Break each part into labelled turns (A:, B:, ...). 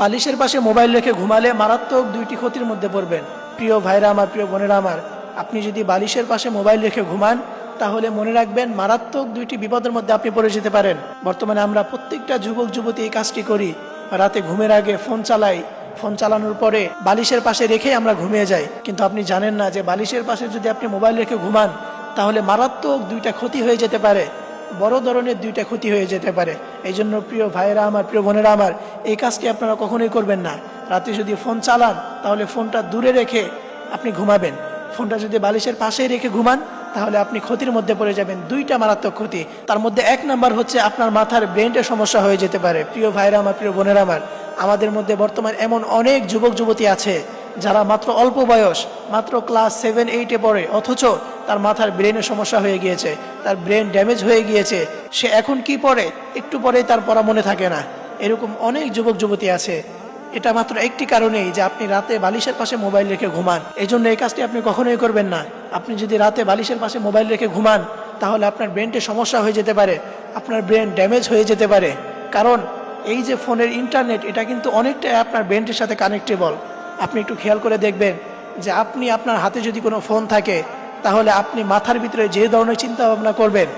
A: বালিশের পাশে মোবাইল রেখে ঘুমালে মারাত্মক দুইটি ক্ষতির মধ্যে পড়বেন। প্রিয় ভাইরা আমার, প্রিয় বোনেরা আমার, আপনি যদি বালিশের পাশে মোবাইল রেখে ঘুমান তাহলে মনে রাখবেন মারাত্মক দুইটি বিপদের মধ্যে আপনি পড়ে যেতে পারেন। বর্তমানে আমরা প্রত্যেকটা যুবক যুবতী এই কাজটি করি। রাতে ঘুমের আগে ফোন চালাই, ফোন চালানোর পরে বালিশের পাশে রেখেই আমরা ঘুমিয়ে যাই। কিন্তু আপনি জানেন না যে বালিশের পাশে যদি আপনি মোবাইল রেখে ঘুমান তাহলে মারাত্মক দুইটা ক্ষতি হয়ে যেতে পারে, বড় ধরনের দুইটা ক্ষতি হয়ে যেতে পারে। এই জন্য প্রিয় ভাইয়েরা আমার, প্রিয় বোনেরা আমার, এই কাজটি আপনারা কখনোই করবেন না। রাতে যদি ফোন চালান তাহলে ফোনটা দূরে রেখে আপনি ঘুমাবেন। ফোনটা যদি বালিশের পাশেই রেখে ঘুমান তাহলে আপনি ক্ষতির মধ্যে পড়ে যাবেন, দুইটা মারাত্মক ক্ষতি। তার মধ্যে এক নাম্বার হচ্ছে আপনার মাথার ব্রেনের সমস্যা হয়ে যেতে পারে। প্রিয় ভাইরা আমার, প্রিয় বোনেরা আমার, আমাদের মধ্যে বর্তমান এমন অনেক যুবক যুবতী আছে যারা মাত্র অল্প বয়স, মাত্র ক্লাস 7-8-এ পড়ে, অথচ তার মাথার ব্রেনের সমস্যা হয়ে গিয়েছে, তার ব্রেন ড্যামেজ হয়ে গিয়েছে। সে এখন কি পড়ে, একটু পরেই তার পড়া মনে থাকে না। এরকম অনেক যুবক যুবতী আছে। এটা মাত্র একটি কারণেই যে আপনি রাতে বালিশের পাশে মোবাইল রেখে ঘুমান। এই জন্য এই কাজটি আপনি কখনোই করবেন না। আপনি যদি রাতে বালিশের পাশে মোবাইল রেখে ঘুমান তাহলে আপনার ব্রেনটে সমস্যা হয়ে যেতে পারে, আপনার ব্রেন ড্যামেজ হয়ে যেতে পারে। কারণ এই যে ফোনের ইন্টারনেট, এটা কিন্তু অনেকটাই আপনার ব্রেনটির সাথে কানেক্টেবল। আপনি একটু খেয়াল করে দেখবেন যে আপনি আপনার হাতে যদি কোনো ফোন থাকে তাহলে আপনি মাথার ভিতরে যে ধরনের চিন্তা ভাবনা করবেন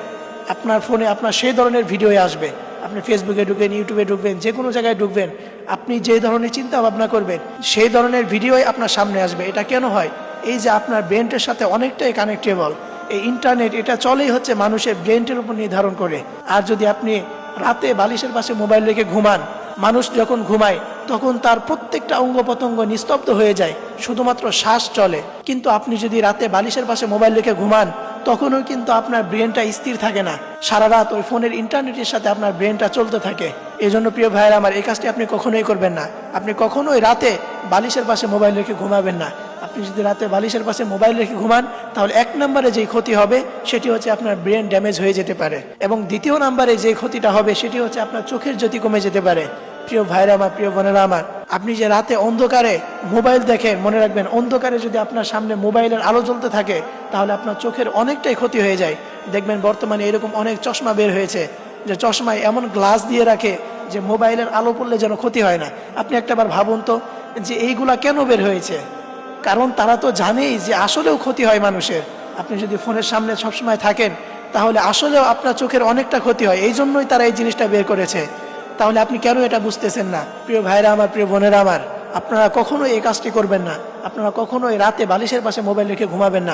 A: আপনার ফোনে আপনার সেই ধরনের ভিডিওই আসবে। আপনি ফেসবুকে ঢুকবেন, ইউটিউবে ঢুকবেন, যে কোনো জায়গায় ঢুকবেন, আপনি যে ধরনের চিন্তা ভাবনা করবেন সেই ধরনের ভিডিওই আপনার সামনে আসবে। এটা কেন হয়? এই যে আপনার ব্রেনটের সাথে অনেকটাই কানেক্টেবল। এই ইন্টারনেট এটা চলেই হচ্ছে মানুষের ব্রেনটের উপর নির্ধারণ করে। আর যদি আপনি রাতে বালিশের পাশে মোবাইল রেখে ঘুমান, মানুষ যখন ঘুমায় তখন তার প্রত্যেকটা অঙ্গ প্রত্যঙ্গ নিস্তব্ধ হয়ে যায়, শুধুমাত্র শ্বাস চলে। কিন্তু আপনি যদি রাতে বালিশের পাশে মোবাইল রেখে ঘুমান তখনও কিন্তু আপনার ব্রেনটা স্থির থাকে না, সারা রাত ওই ফোনের ইন্টারনেটের সাথে আপনার ব্রেনটা চলতে থাকে। এই জন্য প্রিয় ভাইয়েরা আমার, এই কাজটি আপনি কখনোই করবেন না। আপনি কখনোই রাতে বালিশের পাশে মোবাইল রেখে ঘুমাবেন না। আপনি যদি রাতে বালিশের পাশে মোবাইল রেখে ঘুমান তাহলে এক নম্বরে যেই ক্ষতি হবে সেটি হচ্ছে আপনার ব্রেন ড্যামেজ হয়ে যেতে পারে, এবং দ্বিতীয় নম্বরে যে ক্ষতিটা হবে সেটি হচ্ছে আপনার চোখের জ্যোতি কমে যেতে পারে। প্রিয় ভাইরা আমার, প্রিয় বোনেরা আমার, আপনি যে রাতে অন্ধকারে মোবাইল দেখেন, মনে রাখবেন অন্ধকারে যদি আপনার সামনে মোবাইলের আলো জ্বলতে থাকে তাহলে আপনার চোখের অনেকটাই ক্ষতি হয়ে যায়। দেখবেন বর্তমানে এরকম অনেক চশমা বের হয়েছে যে চশমায় এমন গ্লাস দিয়ে রাখে যে মোবাইলের আলো পড়লে যেন ক্ষতি হয় না। আপনি একটাবার ভাবুন তো যে এইগুলা কেন বের হয়েছে? কারণ তারা তো জানেই যে আসলেও ক্ষতি হয় মানুষের। আপনি যদি ফোনের সামনে সবসময় থাকেন তাহলে আসলেও আপনার চোখের অনেকটা ক্ষতি হয়, এই জন্যই তারা এই জিনিসটা বের করেছে। তাহলে আপনি কেন এটা বুঝতেছেন না? প্রিয় ভাইরা আমার, প্রিয় বোনেরা আমার, আপনারা কখনোই এই কাজটি করবেন না। আপনারা কখনোই রাতে বালিশের পাশে মোবাইল রেখে ঘুমাবেন না।